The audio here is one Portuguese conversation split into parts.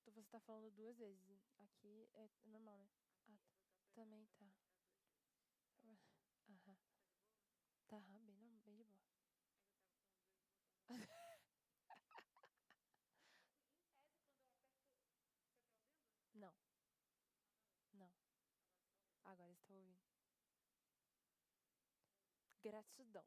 Você tá falando duas vezes. Aqui é normal, né? Ah, também tá. Aham. Tá, bem, bem de boa. Não, não. Agora estou ouvindo. Gratidão.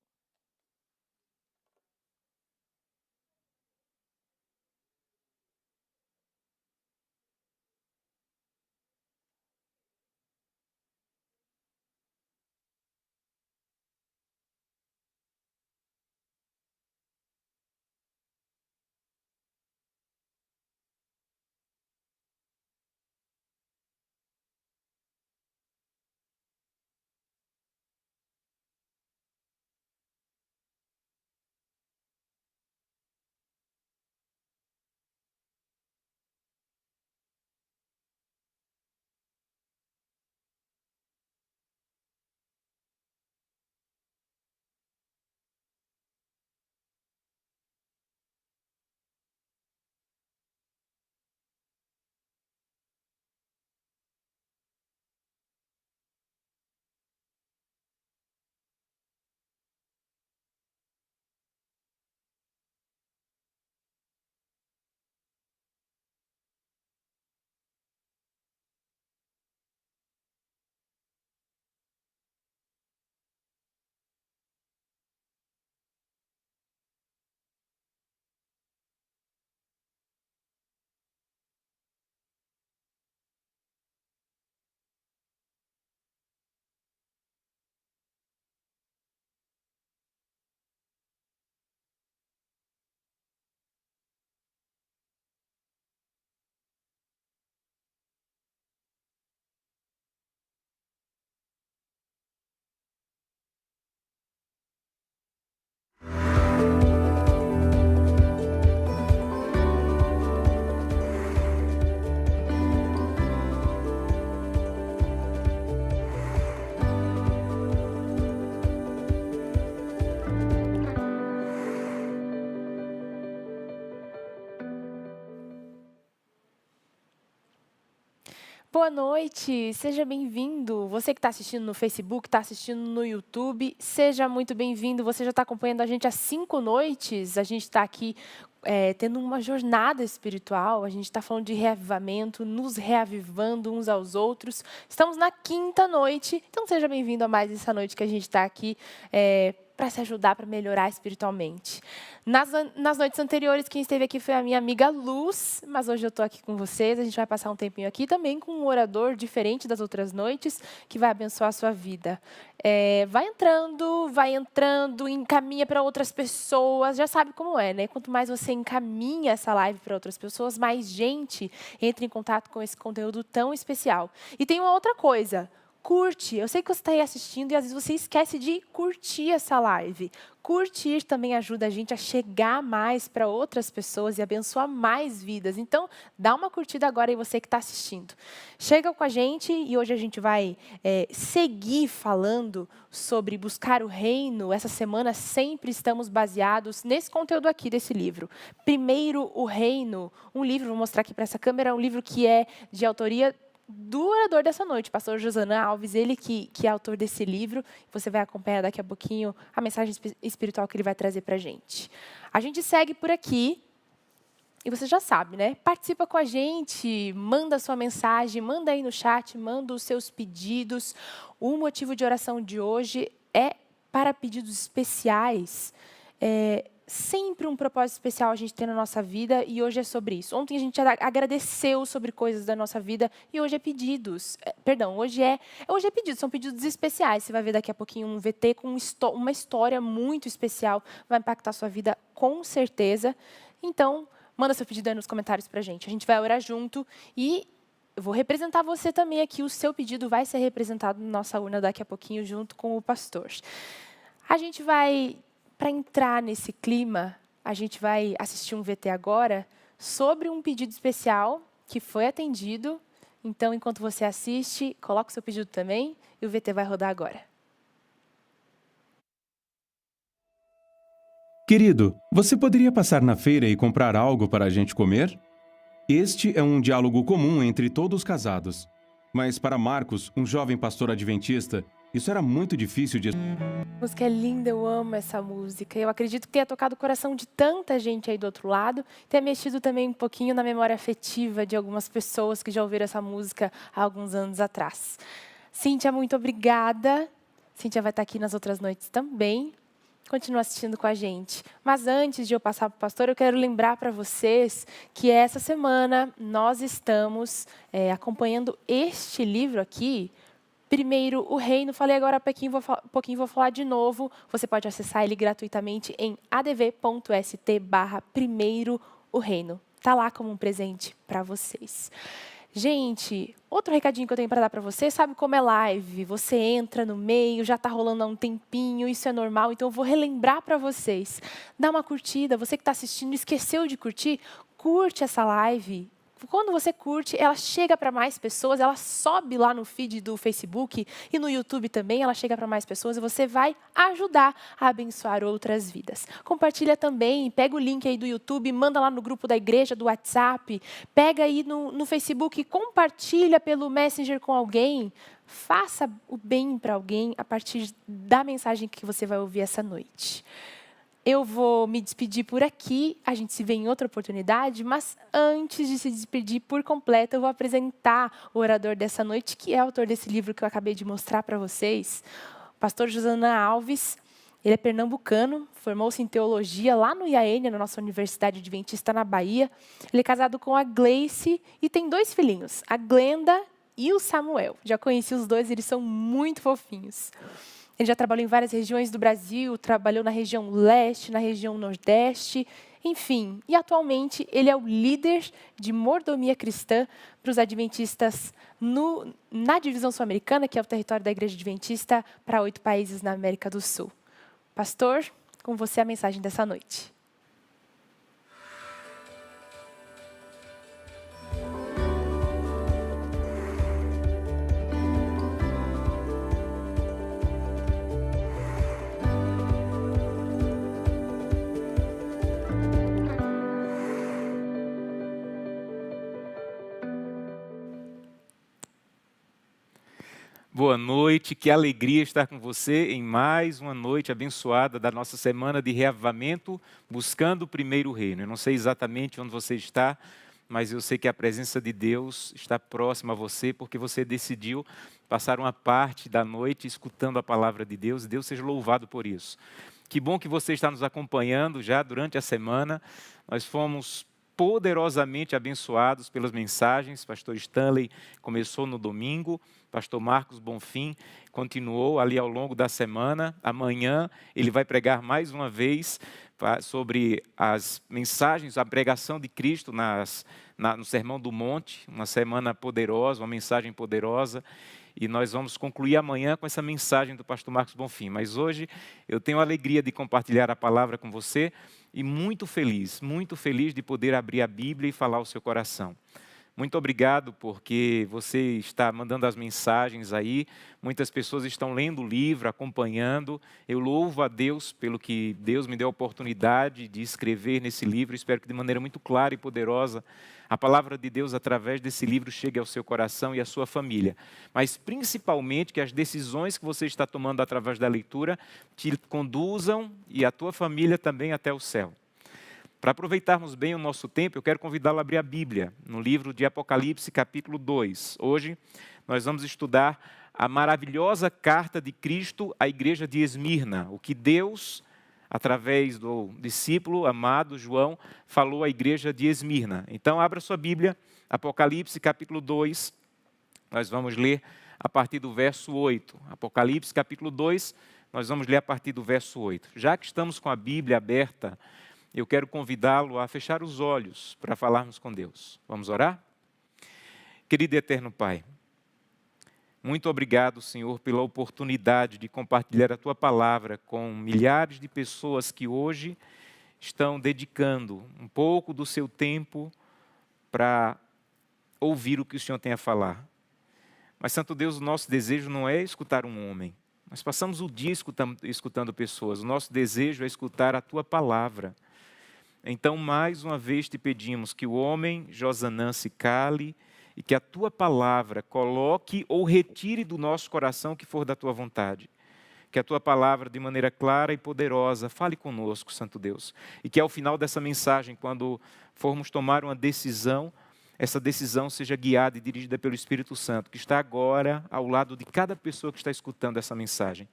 Boa noite, seja bem-vindo. Você que está assistindo no Facebook, está assistindo no YouTube, seja muito bem-vindo. Você já está acompanhando a gente há 5 noites. A gente está aqui tendo uma jornada espiritual. A gente está falando de reavivamento, nos reavivando uns aos outros. Estamos na 5ª noite, então seja bem-vindo a mais essa noite que a gente está aqui para se ajudar, para melhorar espiritualmente. Nas noites anteriores, quem esteve aqui foi a minha amiga Luz, mas hoje eu estou aqui com vocês. A gente vai passar um tempinho aqui também com um orador diferente das outras noites, que vai abençoar a sua vida. Vai entrando, encaminha para outras pessoas. Já sabe como é, né? Quanto mais você encaminha essa live para outras pessoas, mais gente entra em contato com esse conteúdo tão especial. E tem uma outra coisa. Curte. Eu sei que você está aí assistindo e às vezes você esquece de curtir essa live. Curtir também ajuda a gente a chegar mais para outras pessoas e abençoar mais vidas. Então, dá uma curtida agora aí você que está assistindo. Chega com a gente e hoje a gente vai seguir falando sobre buscar o reino. Essa semana sempre estamos baseados nesse conteúdo aqui desse livro. Primeiro, o reino. Um livro, vou mostrar aqui para essa câmera, um livro que é de autoria do orador dessa noite, pastor Josanã Alves, ele que é autor desse livro. Você vai acompanhar daqui a pouquinho a mensagem espiritual que ele vai trazer para a gente. A gente segue por aqui, e você já sabe, né? Participa com a gente, manda a sua mensagem, manda aí no chat, manda os seus pedidos. O motivo de oração de hoje é para pedidos especiais. Sempre um propósito especial a gente tem na nossa vida e hoje é sobre isso. Ontem a gente agradeceu sobre coisas da nossa vida e hoje é pedidos. Hoje é pedidos, são pedidos especiais. Você vai ver daqui a pouquinho um VT com uma história muito especial, vai impactar a sua vida com certeza. Então, manda seu pedido aí nos comentários pra gente. A gente vai orar junto e eu vou representar você também aqui. O seu pedido vai ser representado na nossa urna daqui a pouquinho junto com o pastor. A gente vai... Para entrar nesse clima, a gente vai assistir um VT agora sobre um pedido especial que foi atendido. Então, enquanto você assiste, coloca o seu pedido também e o VT vai rodar agora. Querido, você poderia passar na feira e comprar algo para a gente comer? Este é um diálogo comum entre todos os casados. Mas para Marcos, um jovem pastor adventista, isso era muito difícil de... A música é linda, eu amo essa música. Eu acredito que tenha tocado o coração de tanta gente aí do outro lado, tenha mexido também um pouquinho na memória afetiva de algumas pessoas que já ouviram essa música há alguns anos atrás. Cíntia, muito obrigada. Cíntia vai estar aqui nas outras noites também. Continua assistindo com a gente. Mas antes de eu passar para o pastor, eu quero lembrar para vocês que essa semana nós estamos acompanhando este livro aqui, Primeiro o Reino. Falei agora há pouquinho, vou falar de novo. Você pode acessar ele gratuitamente em adv.st/Primeiro o Reino. Está lá como um presente para vocês. Gente, outro recadinho que eu tenho para dar para você, sabe como é live? Você entra no meio, já está rolando há um tempinho, isso é normal, então eu vou relembrar para vocês. Dá uma curtida, você que está assistindo esqueceu de curtir, curte essa live. Quando você curte, ela chega para mais pessoas, ela sobe lá no feed do Facebook e no YouTube também, ela chega para mais pessoas e você vai ajudar a abençoar outras vidas. Compartilha também, pega o link aí do YouTube, manda lá no grupo da igreja, do WhatsApp, pega aí no Facebook, compartilha pelo Messenger com alguém, faça o bem para alguém a partir da mensagem que você vai ouvir essa noite. Eu vou me despedir por aqui, a gente se vê em outra oportunidade, mas antes de se despedir por completo, eu vou apresentar o orador dessa noite, que é autor desse livro que eu acabei de mostrar para vocês, o pastor Josana Alves. Ele é pernambucano, formou-se em teologia lá no IAN, na nossa Universidade Adventista na Bahia. Ele é casado com a Gleice e tem 2 filhinhos, a Glenda e o Samuel. Já conheci os 2, eles são muito fofinhos. Ele já trabalhou em várias regiões do Brasil, trabalhou na região leste, na região nordeste, enfim. E atualmente ele é o líder de mordomia cristã para os adventistas na divisão sul-americana, que é o território da Igreja Adventista, para 8 países na América do Sul. Pastor, com você a mensagem dessa noite. Boa noite, que alegria estar com você em mais uma noite abençoada da nossa semana de reavivamento, buscando o primeiro reino. Eu não sei exatamente onde você está, mas eu sei que a presença de Deus está próxima a você, porque você decidiu passar uma parte da noite escutando a palavra de Deus, e Deus seja louvado por isso. Que bom que você está nos acompanhando já durante a semana. Nós fomos poderosamente abençoados pelas mensagens. Pastor Stanley começou no domingo, Pastor Marcos Bonfim continuou ali ao longo da semana. Amanhã ele vai pregar mais uma vez sobre as mensagens, a pregação de Cristo no Sermão do Monte, uma semana poderosa, uma mensagem poderosa. E nós vamos concluir amanhã com essa mensagem do pastor Marcos Bonfim. Mas hoje eu tenho a alegria de compartilhar a palavra com você e muito feliz de poder abrir a Bíblia e falar ao seu coração. Muito obrigado porque você está mandando as mensagens aí, muitas pessoas estão lendo o livro, acompanhando. Eu louvo a Deus pelo que Deus me deu a oportunidade de escrever nesse livro. Espero que de maneira muito clara e poderosa a palavra de Deus através desse livro chegue ao seu coração e à sua família. Mas principalmente que as decisões que você está tomando através da leitura te conduzam e a tua família também até o céu. Para aproveitarmos bem o nosso tempo, eu quero convidá-lo a abrir a Bíblia, no livro de Apocalipse, capítulo 2. Hoje, nós vamos estudar a maravilhosa carta de Cristo à igreja de Esmirna, o que Deus, através do discípulo amado João, falou à igreja de Esmirna. Então, abra sua Bíblia, Apocalipse, capítulo 2, nós vamos ler a partir do verso 8. Apocalipse, capítulo 2, nós vamos ler a partir do verso 8. Já que estamos com a Bíblia aberta, eu quero convidá-lo a fechar os olhos para falarmos com Deus. Vamos orar? Querido e eterno Pai, muito obrigado, Senhor, pela oportunidade de compartilhar a Tua palavra com milhares de pessoas que hoje estão dedicando um pouco do seu tempo para ouvir o que o Senhor tem a falar. Mas, Santo Deus, o nosso desejo não é escutar um homem. Nós passamos o dia escutando pessoas. O nosso desejo é escutar a Tua palavra. Então, mais uma vez te pedimos que o homem Josanã se cale e que a tua palavra coloque ou retire do nosso coração o que for da tua vontade. Que a tua palavra, de maneira clara e poderosa, fale conosco, Santo Deus. E que ao final dessa mensagem, quando formos tomar uma decisão, essa decisão seja guiada e dirigida pelo Espírito Santo, que está agora ao lado de cada pessoa que está escutando essa mensagem.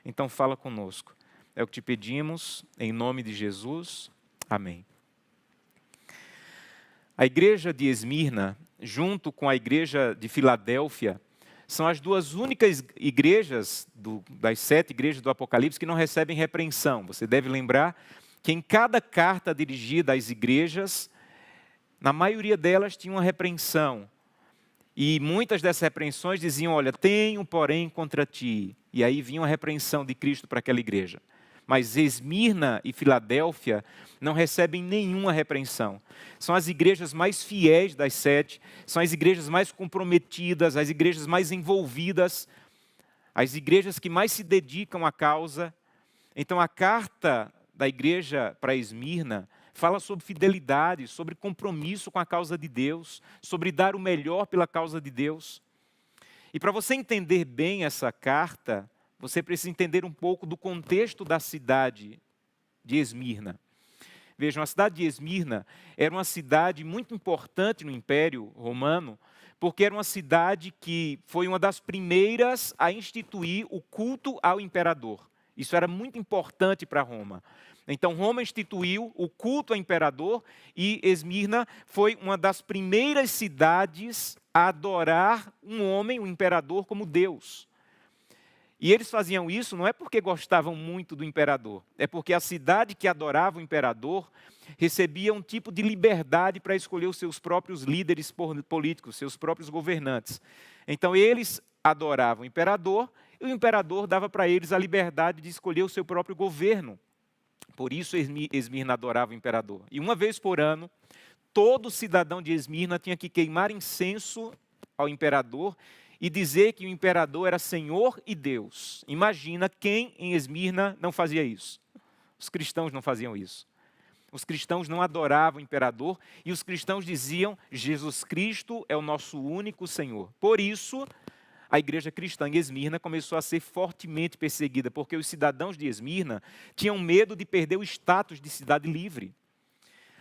Então fala conosco. É o que te pedimos, em nome de Jesus. Amém. A igreja de Esmirna, junto com a igreja de Filadélfia, são as duas únicas igrejas das 7 igrejas do Apocalipse que não recebem repreensão. Você deve lembrar que em cada carta dirigida às igrejas, na maioria delas tinha uma repreensão. E muitas dessas repreensões diziam, olha, tenho porém contra ti. E aí vinha uma repreensão de Cristo para aquela igreja. Mas Esmirna e Filadélfia não recebem nenhuma repreensão. São as igrejas mais fiéis das 7, são as igrejas mais comprometidas, as igrejas mais envolvidas, as igrejas que mais se dedicam à causa. Então a carta da igreja para Esmirna fala sobre fidelidade, sobre compromisso com a causa de Deus, sobre dar o melhor pela causa de Deus. E para você entender bem essa carta, você precisa entender um pouco do contexto da cidade de Esmirna. Vejam, a cidade de Esmirna era uma cidade muito importante no Império Romano, porque era uma cidade que foi uma das primeiras a instituir o culto ao imperador. Isso era muito importante para Roma. Então, Roma instituiu o culto ao imperador e Esmirna foi uma das primeiras cidades a adorar um homem, um imperador, como Deus. E eles faziam isso não é porque gostavam muito do imperador, é porque a cidade que adorava o imperador recebia um tipo de liberdade para escolher os seus próprios líderes políticos, seus próprios governantes. Então eles adoravam o imperador e o imperador dava para eles a liberdade de escolher o seu próprio governo. Por isso Esmirna adorava o imperador. E uma vez por ano, todo cidadão de Esmirna tinha que queimar incenso ao imperador e dizer que o imperador era Senhor e Deus. Imagina quem em Esmirna não fazia isso. Os cristãos não faziam isso. Os cristãos não adoravam o imperador e os cristãos diziam, Jesus Cristo é o nosso único Senhor. Por isso, a igreja cristã em Esmirna começou a ser fortemente perseguida, porque os cidadãos de Esmirna tinham medo de perder o status de cidade livre.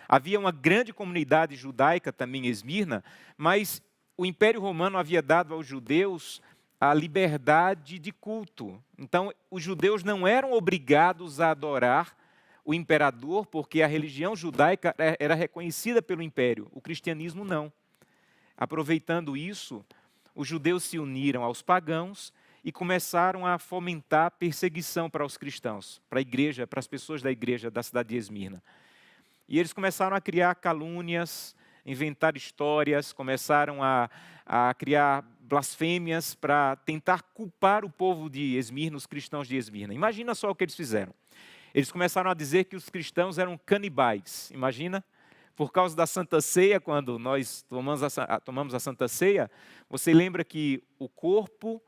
Havia uma grande comunidade judaica também em Esmirna, mas o Império Romano havia dado aos judeus a liberdade de culto. Então, os judeus não eram obrigados a adorar o imperador, porque a religião judaica era reconhecida pelo império, o cristianismo não. Aproveitando isso, os judeus se uniram aos pagãos e começaram a fomentar perseguição para os cristãos, para a igreja, para as pessoas da igreja da cidade de Esmirna. E eles começaram a criar calúnias, inventar histórias, começaram a criar blasfêmias para tentar culpar o povo de Esmirna, os cristãos de Esmirna. Imagina só o que eles fizeram. Eles começaram a dizer que os cristãos eram canibais. Imagina? Por causa da Santa Ceia, quando nós tomamos a Santa Ceia, você lembra que o corpo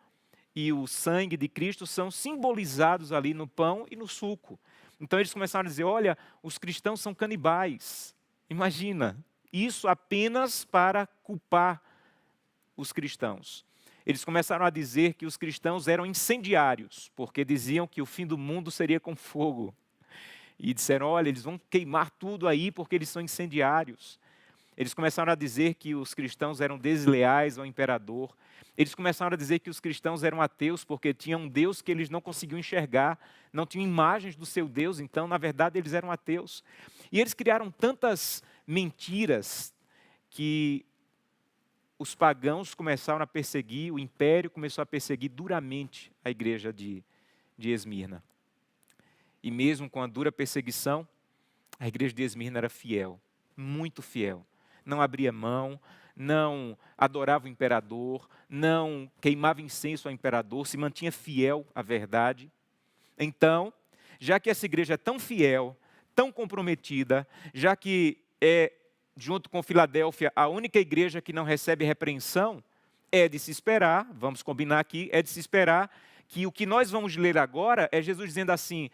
e o sangue de Cristo são simbolizados ali no pão e no suco. Então eles começaram a dizer, olha, os cristãos são canibais. Imagina, isso apenas para culpar os cristãos. Eles começaram a dizer que os cristãos eram incendiários, porque diziam que o fim do mundo seria com fogo. E disseram, olha, eles vão queimar tudo aí porque eles são incendiários. Eles começaram a dizer que os cristãos eram desleais ao imperador. Eles começaram a dizer que os cristãos eram ateus porque tinham um Deus que eles não conseguiam enxergar, não tinham imagens do seu Deus, então, na verdade, eles eram ateus. E eles criaram tantas mentiras que os pagãos começaram a perseguir, o império começou a perseguir duramente a igreja de Esmirna. E mesmo com a dura perseguição, a igreja de Esmirna era fiel, muito fiel. Não abria mão, não adorava o imperador, não queimava incenso ao imperador, se mantinha fiel à verdade. Então, já que essa igreja é tão fiel, tão comprometida, já que é, junto com Filadélfia, a única igreja que não recebe repreensão, é de se esperar, vamos combinar aqui, é de se esperar que o que nós vamos ler agora é Jesus dizendo assim,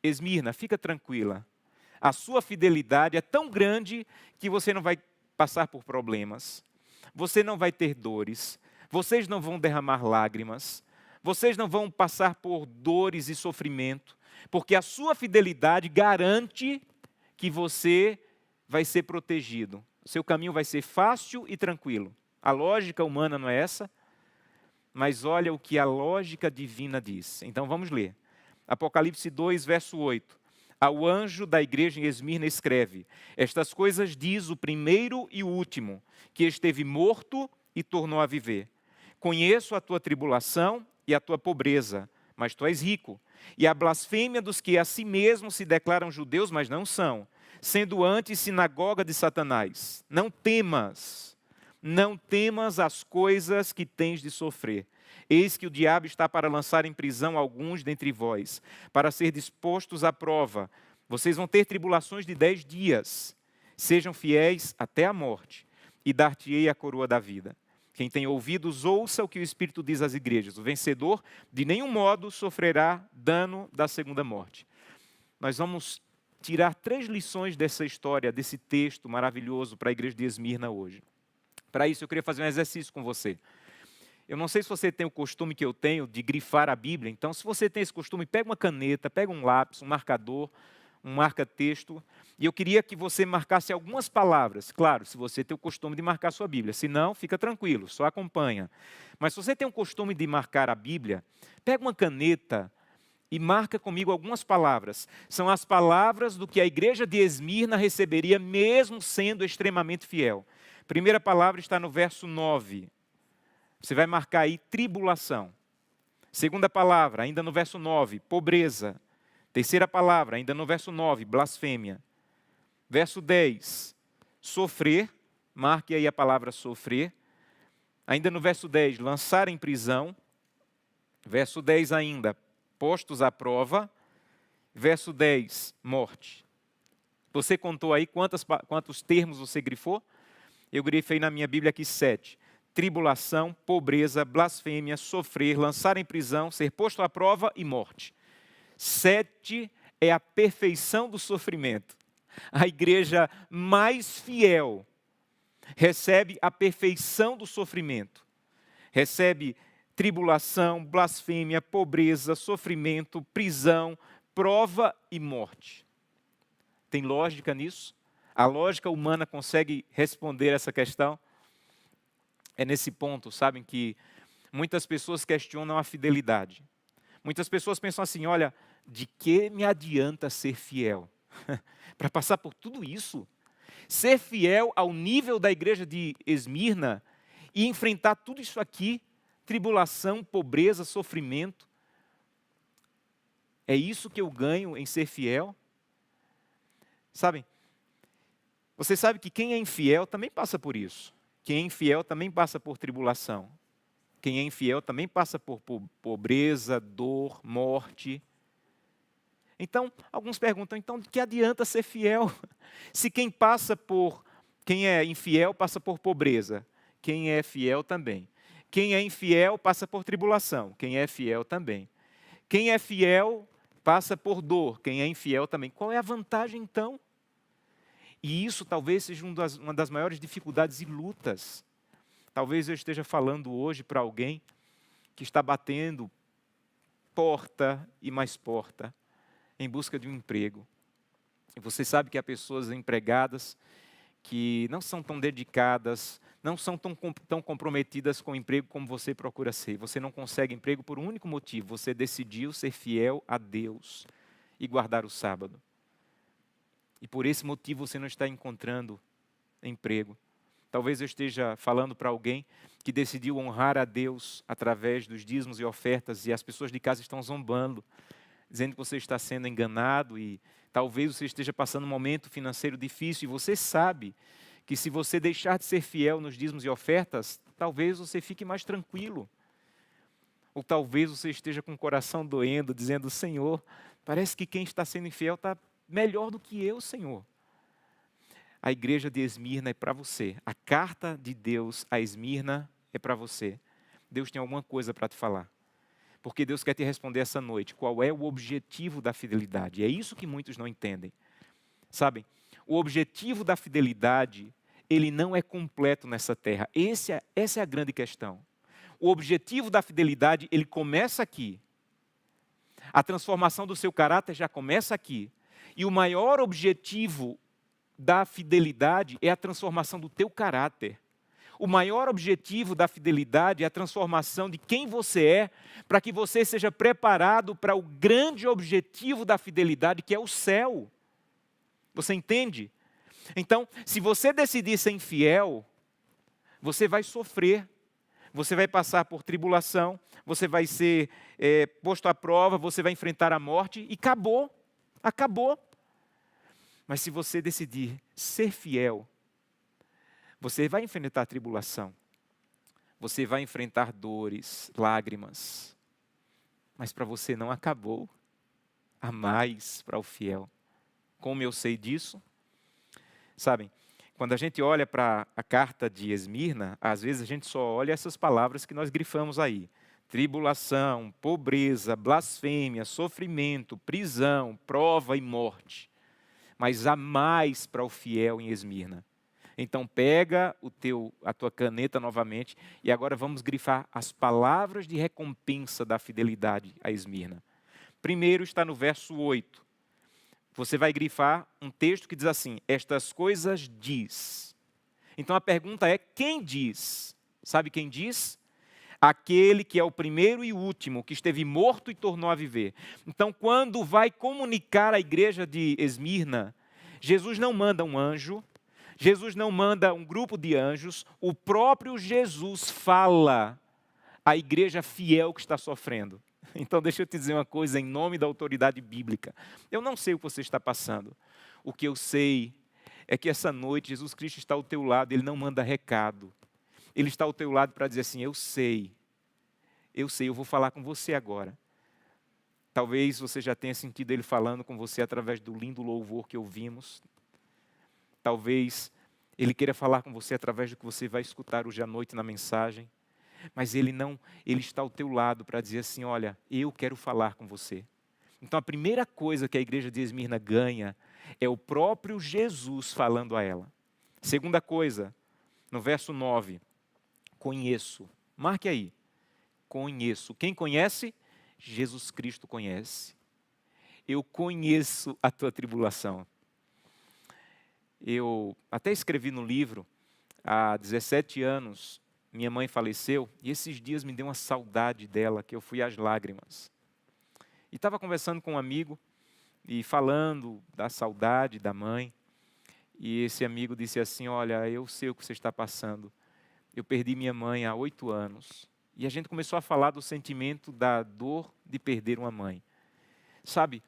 Esmirna, fica tranquila, A sua fidelidade é tão grande que você não vai passar por problemas, você não vai ter dores, vocês não vão derramar lágrimas, vocês não vão passar por dores e sofrimento, porque a sua fidelidade garante que você vai ser protegido. O seu caminho vai ser fácil e tranquilo. A lógica humana não é essa, mas olha o que a lógica divina diz. Então vamos ler. Apocalipse 2, verso 8. Ao anjo da igreja em Esmirna escreve: estas coisas diz o primeiro e o último, que esteve morto e tornou a viver. Conheço a tua tribulação e a tua pobreza, mas tu és rico. E a blasfêmia dos que a si mesmos se declaram judeus, mas não são, sendo antes sinagoga de Satanás. Não temas as coisas que tens de sofrer. Eis que o diabo está para lançar em prisão alguns dentre vós, para ser dispostos à prova. Vocês vão ter tribulações de 10 dias. Sejam fiéis até a morte, e dar-te-ei a coroa da vida. Quem tem ouvidos, ouça o que o Espírito diz às igrejas. O vencedor, de nenhum modo, sofrerá dano da segunda morte. Nós vamos tirar 3 lições dessa história, desse texto maravilhoso para a igreja de Esmirna hoje. Para isso, eu queria fazer um exercício com você. Eu não sei se você tem o costume que eu tenho de grifar a Bíblia. Então, se você tem esse costume, pega uma caneta, pega um lápis, um marcador, um marca-texto. E eu queria que você marcasse algumas palavras. Claro, se você tem o costume de marcar a sua Bíblia. Se não, fica tranquilo, só acompanha. Mas se você tem o costume de marcar a Bíblia, pega uma caneta e marca comigo algumas palavras. São as palavras do que a igreja de Esmirna receberia, mesmo sendo extremamente fiel. A primeira palavra está no verso 9. Você vai marcar aí tribulação. Segunda palavra, ainda no verso 9, pobreza. Terceira palavra, ainda no verso 9, blasfêmia. Verso 10, sofrer. Marque aí a palavra sofrer. Ainda no verso 10, lançar em prisão. Verso 10 ainda, postos à prova. Verso 10, morte. Você contou aí quantos termos você grifou? Eu grifei na minha Bíblia aqui 7. Tribulação, pobreza, blasfêmia, sofrer, lançar em prisão, ser posto à prova e morte. 7 é a perfeição do sofrimento. A igreja mais fiel recebe a perfeição do sofrimento. Recebe tribulação, blasfêmia, pobreza, sofrimento, prisão, prova e morte. Tem lógica nisso? A lógica humana consegue responder essa questão? É nesse ponto, sabem, que muitas pessoas questionam a fidelidade. Muitas pessoas pensam assim, olha, de que me adianta ser fiel? Para passar por tudo isso? Ser fiel ao nível da igreja de Esmirna e enfrentar tudo isso aqui, tribulação, pobreza, sofrimento. É isso que eu ganho em ser fiel? Sabem, você sabe que quem é infiel também passa por isso. Quem é infiel também passa por tribulação. Quem é infiel também passa por pobreza, dor, morte. Então, alguns perguntam, então, de que adianta ser fiel? Se quem é infiel passa por pobreza, quem é fiel também. Quem é infiel passa por tribulação, quem é fiel também. Quem é fiel passa por dor, quem é infiel também. Qual é a vantagem, então? E isso talvez seja uma das maiores dificuldades e lutas. Talvez eu esteja falando hoje para alguém que está batendo porta e mais porta em busca de um emprego. E você sabe que há pessoas empregadas que não são tão dedicadas, não são tão comprometidas com o emprego como você procura ser. Você não consegue emprego por um único motivo: você decidiu ser fiel a Deus e guardar o sábado. E por esse motivo você não está encontrando emprego. Talvez eu esteja falando para alguém que decidiu honrar a Deus através dos dízimos e ofertas e as pessoas de casa estão zombando, dizendo que você está sendo enganado e talvez você esteja passando um momento financeiro difícil e você sabe que se você deixar de ser fiel nos dízimos e ofertas, talvez você fique mais tranquilo. Ou talvez você esteja com o coração doendo, dizendo, Senhor, parece que quem está sendo infiel está melhor do que eu, Senhor. A igreja de Esmirna é para você. A carta de Deus a Esmirna é para você. Deus tem alguma coisa para te falar. Porque Deus quer te responder essa noite. Qual é o objetivo da fidelidade? É isso que muitos não entendem. Sabem, o objetivo da fidelidade, ele não é completo nessa terra. Essa é a grande questão. O objetivo da fidelidade, ele começa aqui. A transformação do seu caráter já começa aqui. E o maior objetivo da fidelidade é a transformação do teu caráter. O maior objetivo da fidelidade é a transformação de quem você é, para que você seja preparado para o grande objetivo da fidelidade, que é o céu. Você entende? Então, se você decidir ser infiel, você vai sofrer, você vai passar por tribulação, você vai ser posto à prova, você vai enfrentar a morte e acabou. Mas se você decidir ser fiel, você vai enfrentar a tribulação, você vai enfrentar dores, lágrimas, mas para você não acabou. Há mais para o fiel. Como eu sei disso? Sabem, quando a gente olha para a carta de Esmirna, às vezes a gente só olha essas palavras que nós grifamos aí. Tribulação, pobreza, blasfêmia, sofrimento, prisão, prova e morte. Mas há mais para o fiel em Esmirna. Então pega a tua caneta novamente e agora vamos grifar as palavras de recompensa da fidelidade a Esmirna. Primeiro está no verso 8. Você vai grifar um texto que diz assim: estas coisas diz. Então a pergunta é: quem diz? Sabe quem diz? Aquele que é o primeiro e o último, que esteve morto e tornou a viver. Então, quando vai comunicar à igreja de Esmirna, Jesus não manda um anjo, Jesus não manda um grupo de anjos, o próprio Jesus fala à igreja fiel que está sofrendo. Então, deixa eu te dizer uma coisa em nome da autoridade bíblica. Eu não sei o que você está passando. O que eu sei é que essa noite Jesus Cristo está ao teu lado, Ele não manda recado. Ele está ao teu lado para dizer assim: eu sei, eu vou falar com você agora. Talvez você já tenha sentido Ele falando com você através do lindo louvor que ouvimos. Talvez Ele queira falar com você através do que você vai escutar hoje à noite na mensagem. Mas Ele está ao teu lado para dizer assim: olha, eu quero falar com você. Então a primeira coisa que a igreja de Esmirna ganha é o próprio Jesus falando a ela. Segunda coisa, no verso 9, conheço. Marque aí, conheço. Quem conhece? Jesus Cristo conhece. Eu conheço a tua tribulação. Eu até escrevi no livro, há 17 anos, minha mãe faleceu, e esses dias me deu uma saudade dela, que eu fui às lágrimas. E estava conversando com um amigo, e falando da saudade da mãe, e esse amigo disse assim: olha, eu sei o que você está passando. Eu perdi minha mãe há 8 anos. E a gente começou a falar do sentimento da dor de perder uma mãe. Sabe,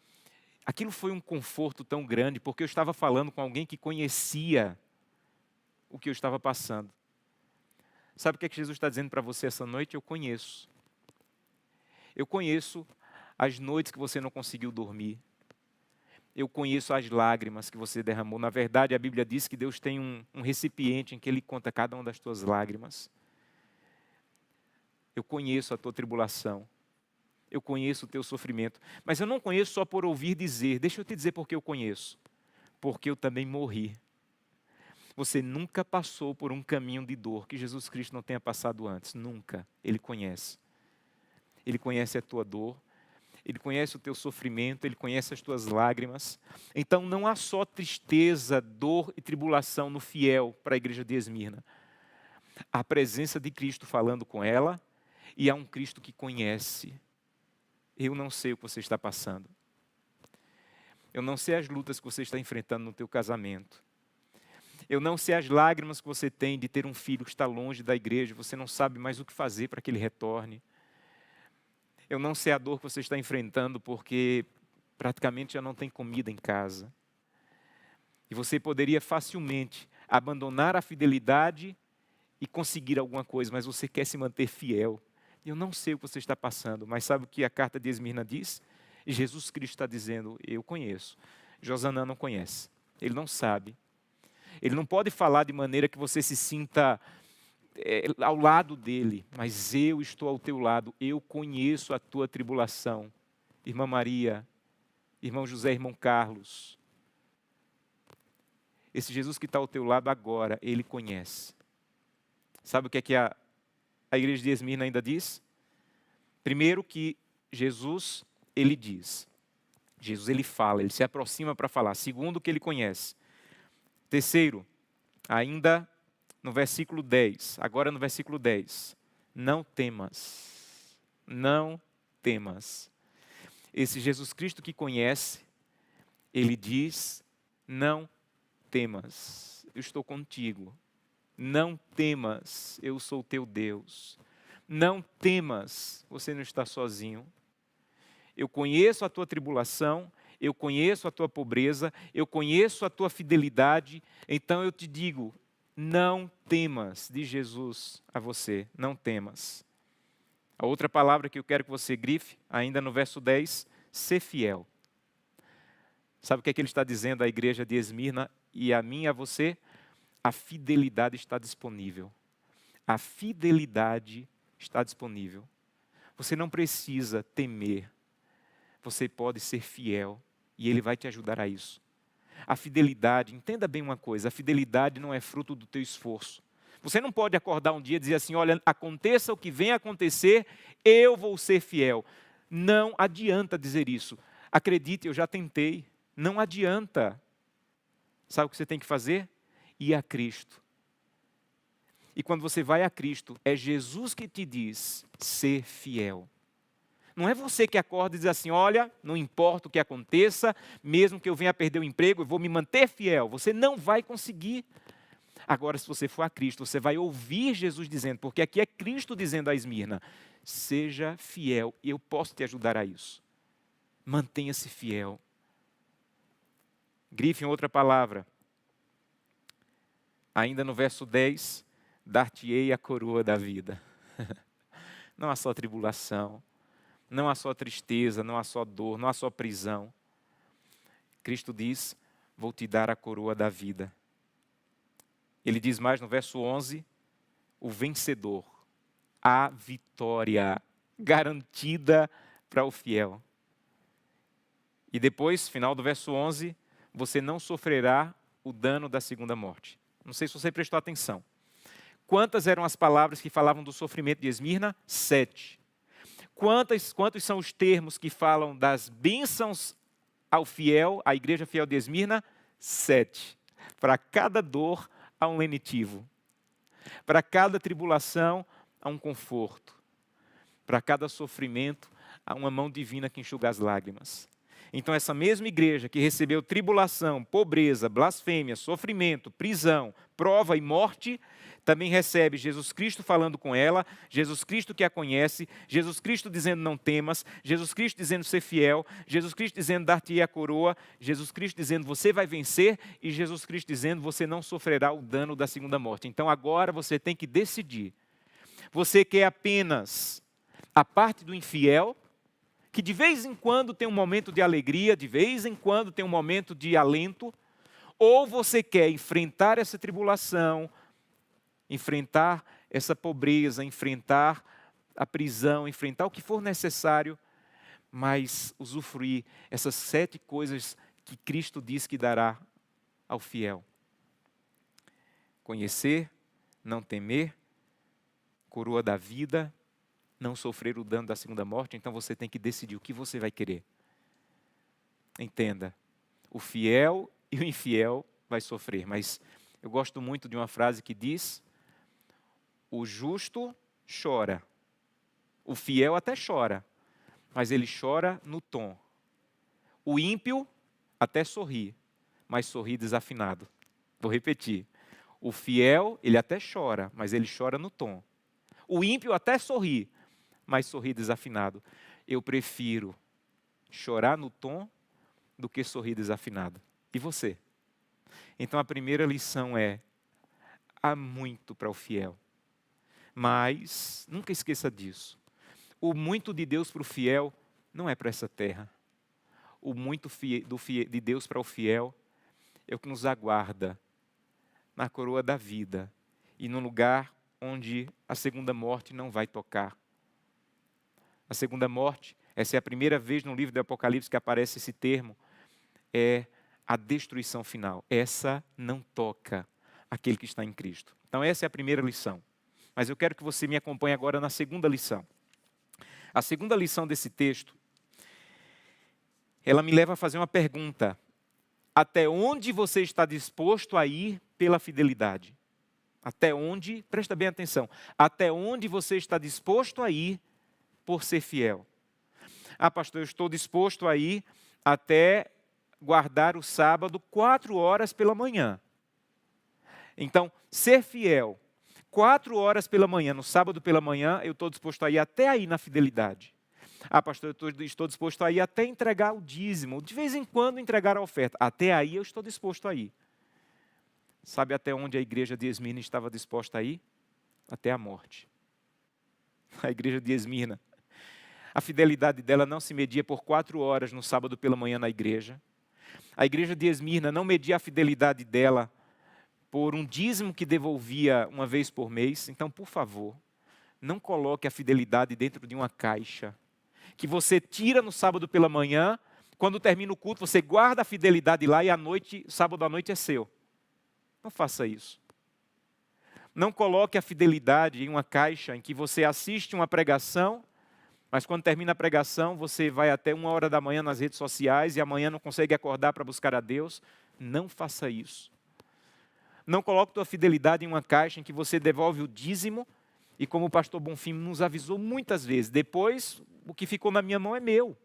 aquilo foi um conforto tão grande, porque eu estava falando com alguém que conhecia o que eu estava passando. Sabe o que é que Jesus está dizendo para você essa noite? Eu conheço. Eu conheço as noites que você não conseguiu dormir. Eu conheço as lágrimas que você derramou. Na verdade, a Bíblia diz que Deus tem um recipiente em que Ele conta cada uma das tuas lágrimas. Eu conheço a tua tribulação. Eu conheço o teu sofrimento. Mas eu não conheço só por ouvir dizer. Deixa eu te dizer por que eu conheço. Porque eu também morri. Você nunca passou por um caminho de dor que Jesus Cristo não tenha passado antes. Nunca. Ele conhece. Ele conhece a tua dor. Ele conhece o teu sofrimento. Ele conhece as tuas lágrimas. Então não há só tristeza, dor e tribulação no fiel para a igreja de Esmirna. Há a presença de Cristo falando com ela e há um Cristo que conhece. Eu não sei o que você está passando. Eu não sei as lutas que você está enfrentando no teu casamento. Eu não sei as lágrimas que você tem de ter um filho que está longe da igreja, você não sabe mais o que fazer para que ele retorne. Eu não sei a dor que você está enfrentando porque praticamente já não tem comida em casa. E você poderia facilmente abandonar a fidelidade e conseguir alguma coisa, mas você quer se manter fiel. Eu não sei o que você está passando, mas sabe o que a carta de Esmirna diz? Jesus Cristo está dizendo: eu conheço. Josanã não conhece, ele não sabe. Ele não pode falar de maneira que você se sinta ao lado dele, mas eu estou ao teu lado, eu conheço a tua tribulação. Irmã Maria, irmão José, irmão Carlos, Esse Jesus que está ao teu lado agora, Ele conhece. Sabe o que é que a igreja de Esmirna ainda diz? Primeiro que Jesus, Ele diz. Jesus, Ele fala, Ele se aproxima para falar. Segundo, que Ele conhece. Terceiro, ainda no versículo 10, agora no versículo 10. Não temas, não temas. Esse Jesus Cristo que conhece, Ele diz, não temas, eu estou contigo. Não temas, eu sou teu Deus. Não temas, você não está sozinho. Eu conheço a tua tribulação, eu conheço a tua pobreza, eu conheço a tua fidelidade, então eu te digo, não temas, diz Jesus a você, não temas. A outra palavra que eu quero que você grife, ainda no verso 10, ser fiel. Sabe o que é que ele está dizendo à igreja de Esmirna e a mim e a você? A fidelidade está disponível. A fidelidade está disponível. Você não precisa temer. Você pode ser fiel e Ele vai te ajudar a isso. A fidelidade, entenda bem uma coisa, a fidelidade não é fruto do teu esforço. Você não pode acordar um dia e dizer assim, olha, aconteça o que venha acontecer, eu vou ser fiel. Não adianta dizer isso. Acredite, eu já tentei. Não adianta. Sabe o que você tem que fazer? Ir a Cristo. E quando você vai a Cristo, é Jesus que te diz, ser fiel. Não é você que acorda e diz assim, olha, não importa o que aconteça, mesmo que eu venha a perder o emprego, eu vou me manter fiel. Você não vai conseguir. Agora, se você for a Cristo, você vai ouvir Jesus dizendo, porque aqui é Cristo dizendo a Esmirna, seja fiel, e eu posso te ajudar a isso. Mantenha-se fiel. Grife em outra palavra. Ainda no verso 10, dar-te-ei a coroa da vida. Não há só tribulação, não há só tristeza, não há só dor, não há só prisão. Cristo diz, vou te dar a coroa da vida. Ele diz mais no verso 11, o vencedor, a vitória garantida para o fiel. E depois, final do verso 11, você não sofrerá o dano da segunda morte. Não sei se você prestou atenção. Quantas eram as palavras que falavam do sofrimento de Esmirna? 7. Quantos são os termos que falam das bênçãos ao fiel, à igreja fiel de Esmirna? 7. Para cada dor, há um lenitivo. Para cada tribulação, há um conforto. Para cada sofrimento, há uma mão divina que enxuga as lágrimas. Então essa mesma igreja que recebeu tribulação, pobreza, blasfêmia, sofrimento, prisão, prova e morte, também recebe Jesus Cristo falando com ela, Jesus Cristo que a conhece, Jesus Cristo dizendo não temas, Jesus Cristo dizendo ser fiel, Jesus Cristo dizendo dar-te a coroa, Jesus Cristo dizendo você vai vencer e Jesus Cristo dizendo você não sofrerá o dano da segunda morte. Então agora você tem que decidir. Você quer apenas a parte do infiel, que de vez em quando tem um momento de alegria, de vez em quando tem um momento de alento, ou você quer enfrentar essa tribulação, enfrentar essa pobreza, enfrentar a prisão, enfrentar o que for necessário, mas usufruir essas 7 coisas que Cristo diz que dará ao fiel. Conhecer, não temer, coroa da vida, não sofrer o dano da segunda morte, então você tem que decidir o que você vai querer. Entenda, o fiel e o infiel vai sofrer, mas eu gosto muito de uma frase que diz, o justo chora, o fiel até chora, mas ele chora no tom. O ímpio até sorri, mas sorri desafinado. Vou repetir, o fiel ele até chora, mas ele chora no tom. O ímpio até sorri, mas sorri desafinado. Eu prefiro chorar no tom do que sorrir desafinado. E você? Então a primeira lição é, há muito para o fiel. Mas, nunca esqueça disso. O muito de Deus para o fiel não é para essa terra. O muito de Deus para o fiel é o que nos aguarda na coroa da vida e no lugar onde a segunda morte não vai tocar. A segunda morte, essa é a primeira vez no livro do Apocalipse que aparece esse termo, é a destruição final. Essa não toca aquele que está em Cristo. Então essa é a primeira lição. Mas eu quero que você me acompanhe agora na segunda lição. A segunda lição desse texto, ela me leva a fazer uma pergunta. Até onde você está disposto a ir pela fidelidade? Até onde, presta bem atenção, até onde você está disposto a ir por ser fiel? Ah, pastor, eu estou disposto a ir até guardar o sábado 4 horas pela manhã. Então, ser fiel, 4 horas pela manhã, no sábado pela manhã, eu estou disposto a ir até aí na fidelidade. Ah, pastor, eu estou disposto a ir até entregar o dízimo, de vez em quando entregar a oferta. Até aí eu estou disposto a ir. Sabe até onde a igreja de Esmirna estava disposta a ir? Até a morte. A igreja de Esmirna. A fidelidade dela não se media por 4 horas no sábado pela manhã na igreja. A igreja de Esmirna não media a fidelidade dela por um dízimo que devolvia uma vez por mês. Então, por favor, não coloque a fidelidade dentro de uma caixa que você tira no sábado pela manhã, quando termina o culto, você guarda a fidelidade lá e à noite, sábado à noite é seu. Não faça isso. Não coloque a fidelidade em uma caixa em que você assiste uma pregação, mas quando termina a pregação, você vai até 1 hora da manhã nas redes sociais e amanhã não consegue acordar para buscar a Deus. Não faça isso. Não coloque tua fidelidade em uma caixa em que você devolve o dízimo e, como o pastor Bonfim nos avisou muitas vezes, depois o que ficou na minha mão é meu.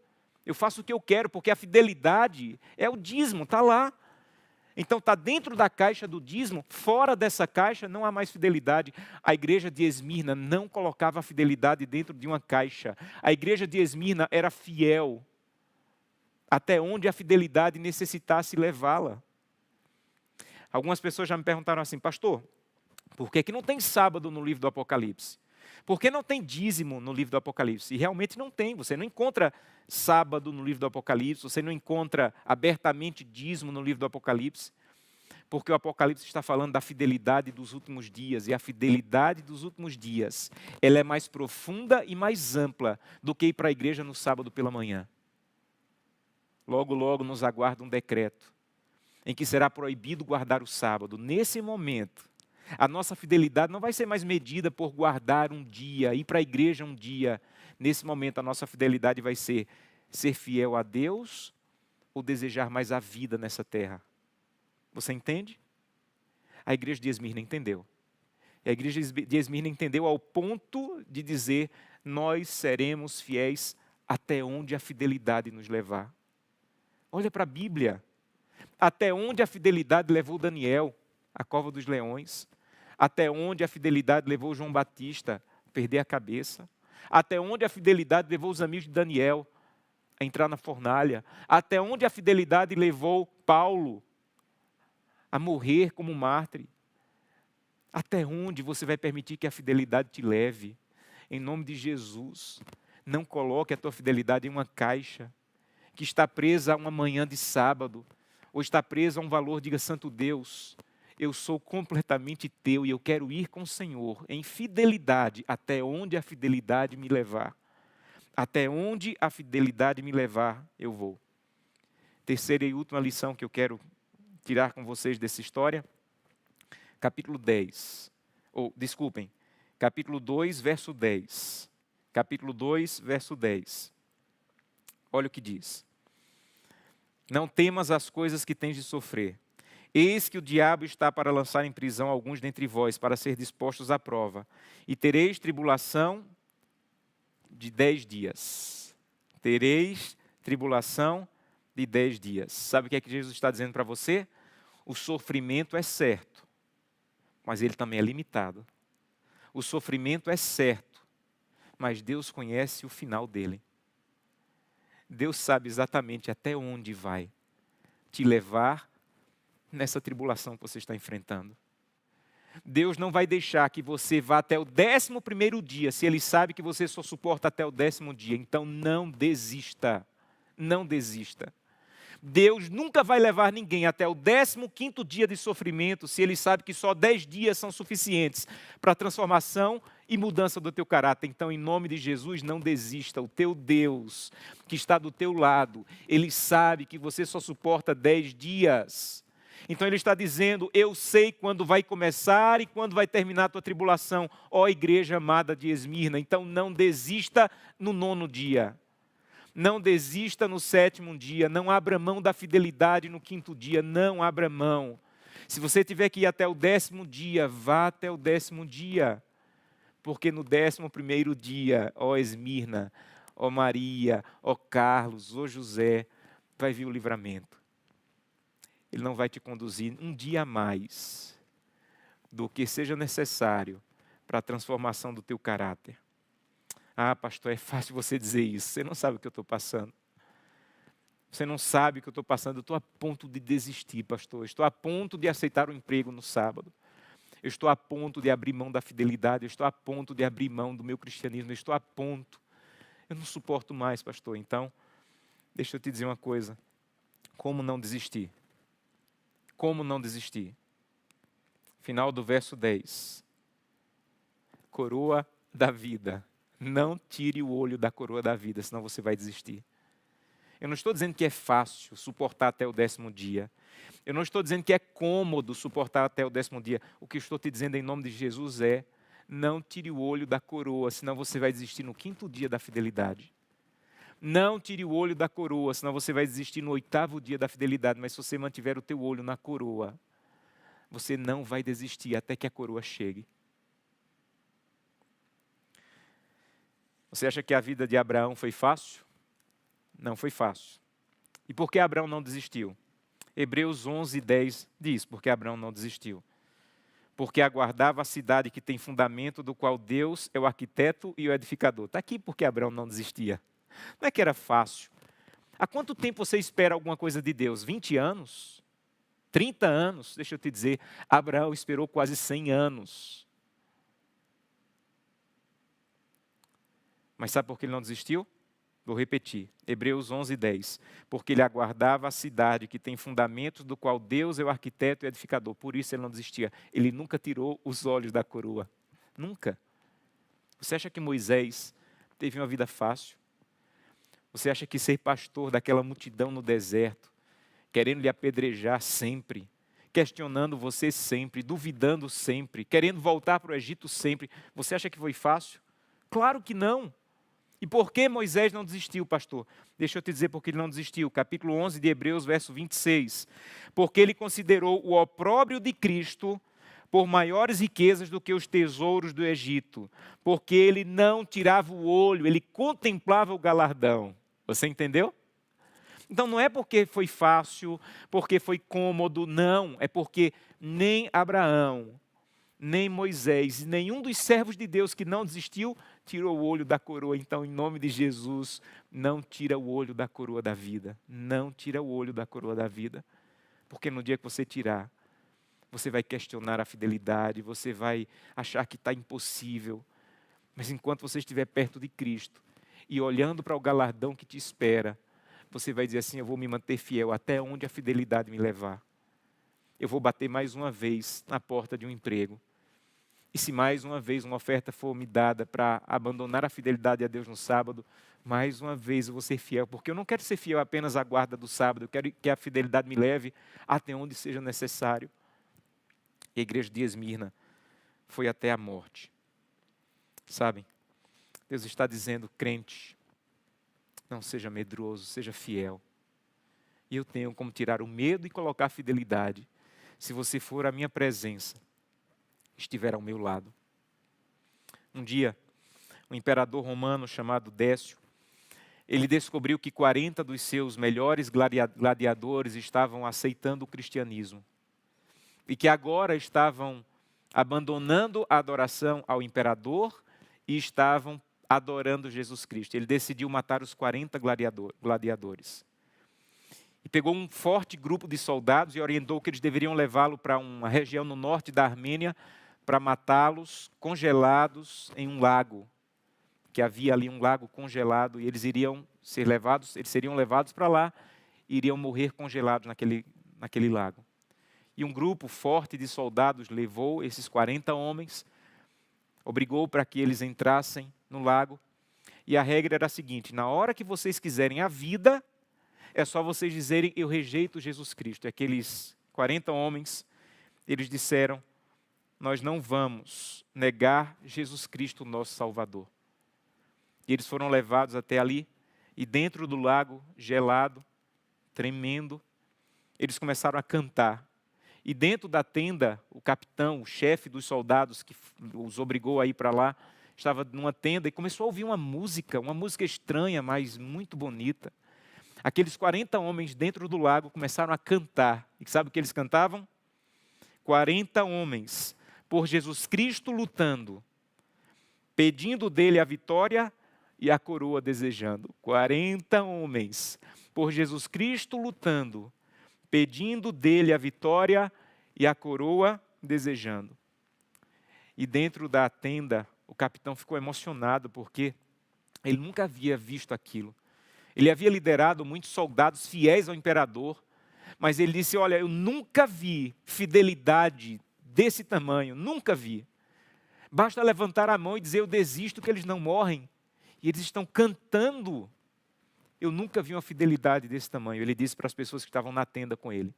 Eu faço o que eu quero, porque a fidelidade é o dízimo, está lá. Então está dentro da caixa do dízimo, fora dessa caixa não há mais fidelidade. A igreja de Esmirna não colocava a fidelidade dentro de uma caixa. A igreja de Esmirna era fiel, até onde a fidelidade necessitasse levá-la. Algumas pessoas já me perguntaram assim, pastor, por que não tem sábado no livro do Apocalipse? Por que não tem dízimo no livro do Apocalipse? E realmente não tem, você não encontra sábado no livro do Apocalipse, você não encontra abertamente dízimo no livro do Apocalipse, porque o Apocalipse está falando da fidelidade dos últimos dias, e a fidelidade dos últimos dias, ela é mais profunda e mais ampla do que ir para a igreja no sábado pela manhã. Logo, logo nos aguarda um decreto, em que será proibido guardar o sábado. Nesse momento, a nossa fidelidade não vai ser mais medida por guardar um dia, ir para a igreja um dia. Nesse momento, a nossa fidelidade vai ser fiel a Deus ou desejar mais a vida nessa terra. Você entende? A igreja de Esmirna entendeu. E a igreja de Esmirna entendeu ao ponto de dizer, nós seremos fiéis até onde a fidelidade nos levar. Olha para a Bíblia. Até onde a fidelidade levou Daniel, a cova dos leões. Até onde a fidelidade levou João Batista a perder a cabeça. Até onde a fidelidade levou os amigos de Daniel a entrar na fornalha. Até onde a fidelidade levou Paulo a morrer como mártir. Até onde você vai permitir que a fidelidade te leve? Em nome de Jesus, não coloque a tua fidelidade em uma caixa que está presa a uma manhã de sábado, ou está presa a um valor, diga, Santo Deus, eu sou completamente teu e eu quero ir com o Senhor em fidelidade até onde a fidelidade me levar. Até onde a fidelidade me levar, eu vou. Terceira e última lição que eu quero tirar com vocês dessa história, capítulo 10, capítulo 2, verso 10. Capítulo 2, verso 10. Olha o que diz. Não temas as coisas que tens de sofrer. Eis que o diabo está para lançar em prisão alguns dentre vós, para ser dispostos à prova. E tereis tribulação de 10 dias. Tereis tribulação de 10 dias. Sabe o que é que Jesus está dizendo para você? O sofrimento é certo, mas ele também é limitado. O sofrimento é certo, mas Deus conhece o final dele. Deus sabe exatamente até onde vai te levar nessa tribulação que você está enfrentando. Deus não vai deixar que você vá até o 11º dia, se Ele sabe que você só suporta até o 10º dia. Então não desista, não desista. Deus nunca vai levar ninguém até o 15º dia de sofrimento se Ele sabe que só 10 dias são suficientes para a transformação e mudança do teu caráter. Então, em nome de Jesus, não desista. O teu Deus, que está do teu lado, Ele sabe que você só suporta 10 dias. Então Ele está dizendo, eu sei quando vai começar e quando vai terminar a tua tribulação, ó igreja amada de Esmirna. Então não desista no 9º dia. Não desista no 7º dia, não abra mão da fidelidade no 5º dia, não abra mão. Se você tiver que ir até o 10º dia, vá até o 10º dia. Porque no 11º dia, ó Esmirna, ó Maria, ó Carlos, ó José, vai vir o livramento. Ele não vai te conduzir um dia a mais do que seja necessário para a transformação do teu caráter. Ah, pastor, é fácil você dizer isso. Você não sabe o que eu estou passando. Você não sabe o que eu estou passando. Eu estou a ponto de desistir, pastor. Estou a ponto de aceitar o emprego no sábado. Eu estou a ponto de abrir mão da fidelidade. Eu estou a ponto de abrir mão do meu cristianismo. Eu estou a ponto. Eu não suporto mais, pastor. Então, deixa eu te dizer uma coisa. Como não desistir? Como não desistir? Final do verso 10. Coroa da vida. Não tire o olho da coroa da vida, senão você vai desistir. Eu não estou dizendo que é fácil suportar até o 10º dia. Eu não estou dizendo que é cômodo suportar até o 10º dia. O que eu estou te dizendo em nome de Jesus é, não tire o olho da coroa, senão você vai desistir no 5º dia da fidelidade. Não tire o olho da coroa, senão você vai desistir no 8º dia da fidelidade. Mas se você mantiver o teu olho na coroa, você não vai desistir até que a coroa chegue. Você acha que a vida de Abraão foi fácil? Não foi fácil. E por que Abraão não desistiu? Hebreus 11:10 diz, porque Abraão não desistiu. Porque aguardava a cidade que tem fundamento, do qual Deus é o arquiteto e o edificador. Está aqui porque Abraão não desistia. Não é que era fácil. Há quanto tempo você espera alguma coisa de Deus? 20 anos? 30 anos? Deixa eu te dizer, Abraão esperou quase 100 anos. Mas sabe por que ele não desistiu? Vou repetir, Hebreus 11:10. Porque ele aguardava a cidade que tem fundamentos, do qual Deus é o arquiteto e edificador. Por isso ele não desistia. Ele nunca tirou os olhos da coroa. Nunca. Você acha que Moisés teve uma vida fácil? Você acha que ser pastor daquela multidão no deserto, querendo lhe apedrejar sempre, questionando você sempre, duvidando sempre, querendo voltar para o Egito sempre, você acha que foi fácil? Claro que não. E por que Moisés não desistiu, pastor? Deixa eu te dizer por que ele não desistiu. Capítulo 11 de Hebreus, verso 26. Porque ele considerou o opróbrio de Cristo por maiores riquezas do que os tesouros do Egito. Porque ele não tirava o olho, ele contemplava o galardão. Você entendeu? Então não é porque foi fácil, porque foi cômodo, não. É porque nem Abraão, nem Moisés, nenhum dos servos de Deus que não desistiu, tirou o olho da coroa. Então, em nome de Jesus, não tira o olho da coroa da vida. Não tira o olho da coroa da vida. Porque no dia que você tirar, você vai questionar a fidelidade, você vai achar que está impossível. Mas enquanto você estiver perto de Cristo e olhando para o galardão que te espera, você vai dizer assim, eu vou me manter fiel até onde a fidelidade me levar. Eu vou bater mais uma vez na porta de um emprego. E se mais uma vez uma oferta for me dada para abandonar a fidelidade a Deus no sábado, mais uma vez eu vou ser fiel, porque eu não quero ser fiel apenas à guarda do sábado, eu quero que a fidelidade me leve até onde seja necessário. E a igreja de Esmirna foi até a morte. Sabem, Deus está dizendo, crente, não seja medroso, seja fiel. E eu tenho como tirar o medo e colocar a fidelidade, se você for à minha presença, estiver ao meu lado. Um dia, um imperador romano chamado Décio, ele descobriu que 40 dos seus melhores gladiadores estavam aceitando o cristianismo. E que agora estavam abandonando a adoração ao imperador e estavam adorando Jesus Cristo. Ele decidiu matar os 40 gladiadores. E pegou um forte grupo de soldados e orientou que eles deveriam levá-lo para uma região no norte da Armênia para matá-los congelados em um lago. Que havia ali um lago congelado e eles seriam levados para lá iriam morrer congelados naquele lago. E um grupo forte de soldados levou esses 40 homens, obrigou para que eles entrassem no lago. E a regra era a seguinte: na hora que vocês quiserem a vida, é só vocês dizerem, eu rejeito Jesus Cristo. E aqueles 40 homens, eles disseram, nós não vamos negar Jesus Cristo, nosso Salvador. E eles foram levados até ali, e dentro do lago, gelado, tremendo, eles começaram a cantar. E dentro da tenda, o capitão, o chefe dos soldados que os obrigou a ir para lá, estava numa tenda e começou a ouvir uma música estranha, mas muito bonita. Aqueles 40 homens dentro do lago começaram a cantar. E sabe o que eles cantavam? 40 homens por Jesus Cristo lutando, pedindo dele a vitória e a coroa desejando. 40 homens por Jesus Cristo lutando, pedindo dele a vitória e a coroa desejando. E dentro da tenda, o capitão ficou emocionado porque ele nunca havia visto aquilo. Ele havia liderado muitos soldados fiéis ao imperador, mas ele disse, olha, eu nunca vi fidelidade desse tamanho, nunca vi. Basta levantar a mão e dizer, eu desisto, que eles não morrem. E eles estão cantando. Eu nunca vi uma fidelidade desse tamanho. Ele disse para as pessoas que estavam na tenda com ele.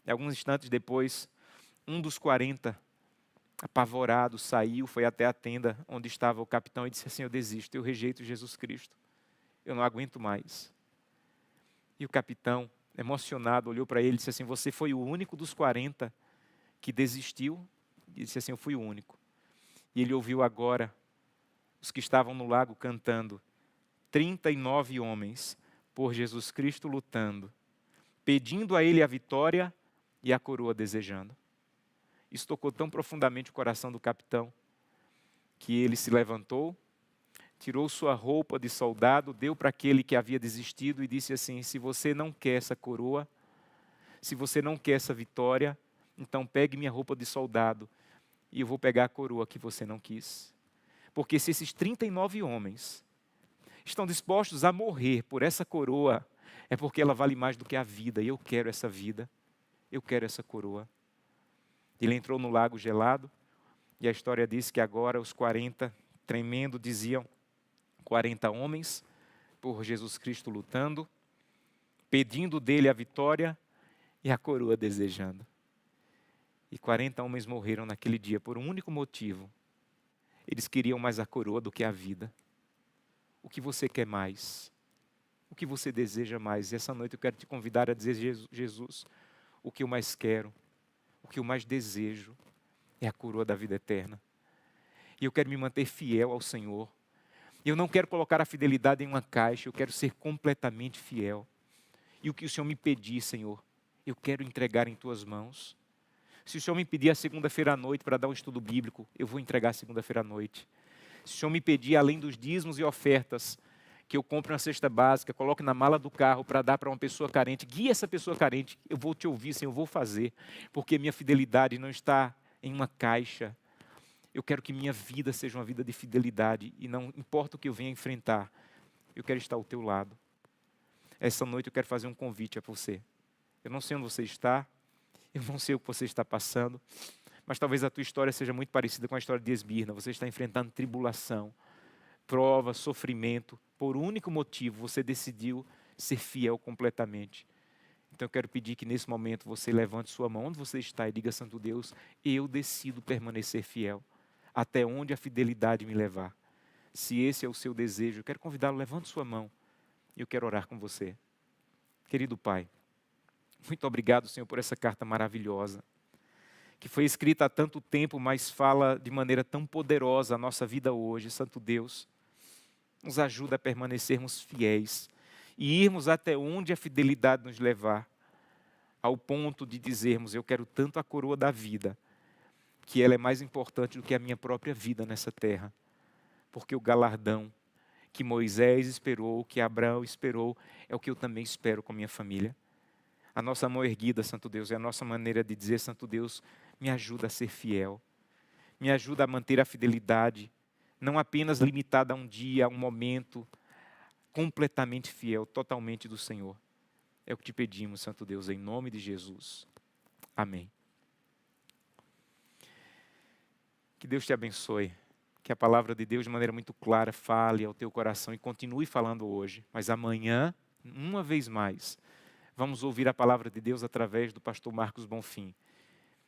E alguns instantes depois, um dos 40, apavorado, saiu, foi até a tenda onde estava o capitão e disse assim, eu desisto, eu rejeito Jesus Cristo. Eu não aguento mais. E o capitão, emocionado, olhou para ele e disse assim, você foi o único dos 40 que desistiu? E disse assim, eu fui o único. E ele ouviu agora os que estavam no lago cantando, 39 homens por Jesus Cristo lutando, pedindo a ele a vitória e a coroa desejando. Isso tocou tão profundamente o coração do capitão, que ele se levantou, tirou sua roupa de soldado, deu para aquele que havia desistido e disse assim, se você não quer essa coroa, se você não quer essa vitória, então pegue minha roupa de soldado e eu vou pegar a coroa que você não quis. Porque se esses 39 homens estão dispostos a morrer por essa coroa, é porque ela vale mais do que a vida, e eu quero essa vida, eu quero essa coroa. Ele entrou no lago gelado, e a história diz que agora os 40, tremendo, diziam, 40 homens por Jesus Cristo lutando, pedindo dele a vitória e a coroa desejando. E 40 homens morreram naquele dia por um único motivo. Eles queriam mais a coroa do que a vida. O que você quer mais? O que você deseja mais? E essa noite eu quero te convidar a dizer, Jesus, o que eu mais quero, o que eu mais desejo é a coroa da vida eterna. E eu quero me manter fiel ao Senhor. Eu não quero colocar a fidelidade em uma caixa, eu quero ser completamente fiel. E o que o Senhor me pedir, Senhor, eu quero entregar em tuas mãos. Se o Senhor me pedir a segunda-feira à noite para dar um estudo bíblico, eu vou entregar a segunda-feira à noite. Se o Senhor me pedir, além dos dízimos e ofertas, que eu compre uma cesta básica, coloque na mala do carro para dar para uma pessoa carente, guie essa pessoa carente, eu vou te ouvir, Senhor, eu vou fazer, porque minha fidelidade não está em uma caixa. Eu quero que minha vida seja uma vida de fidelidade e não importa o que eu venha enfrentar, eu quero estar ao teu lado. Essa noite eu quero fazer um convite a você. Eu não sei onde você está, eu não sei o que você está passando, mas talvez a tua história seja muito parecida com a história de Esmirna. Você está enfrentando tribulação, prova, sofrimento. Por um único motivo, você decidiu ser fiel completamente. Então eu quero pedir que nesse momento você levante sua mão onde você está e diga, Santo Deus, eu decido permanecer fiel, até onde a fidelidade me levar. Se esse é o seu desejo, eu quero convidá-lo, levante sua mão e eu quero orar com você. Querido Pai, muito obrigado, Senhor, por essa carta maravilhosa, que foi escrita há tanto tempo, mas fala de maneira tão poderosa a nossa vida hoje. Santo Deus, nos ajuda a permanecermos fiéis e irmos até onde a fidelidade nos levar, ao ponto de dizermos, eu quero tanto a coroa da vida, que ela é mais importante do que a minha própria vida nessa terra, porque o galardão que Moisés esperou, que Abraão esperou, é o que eu também espero com a minha família. A nossa mão erguida, Santo Deus, é a nossa maneira de dizer, Santo Deus, me ajuda a ser fiel, me ajuda a manter a fidelidade, não apenas limitada a um dia, a um momento, completamente fiel, totalmente do Senhor. É o que te pedimos, Santo Deus, em nome de Jesus. Amém. Que Deus te abençoe. Que a palavra de Deus, de maneira muito clara, fale ao teu coração e continue falando hoje. Mas amanhã, uma vez mais, vamos ouvir a palavra de Deus através do pastor Marcos Bonfim.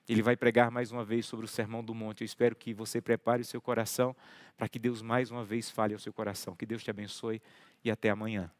Ele vai pregar mais uma vez sobre o Sermão do Monte. Eu espero que você prepare o seu coração para que Deus mais uma vez fale ao seu coração. Que Deus te abençoe e até amanhã.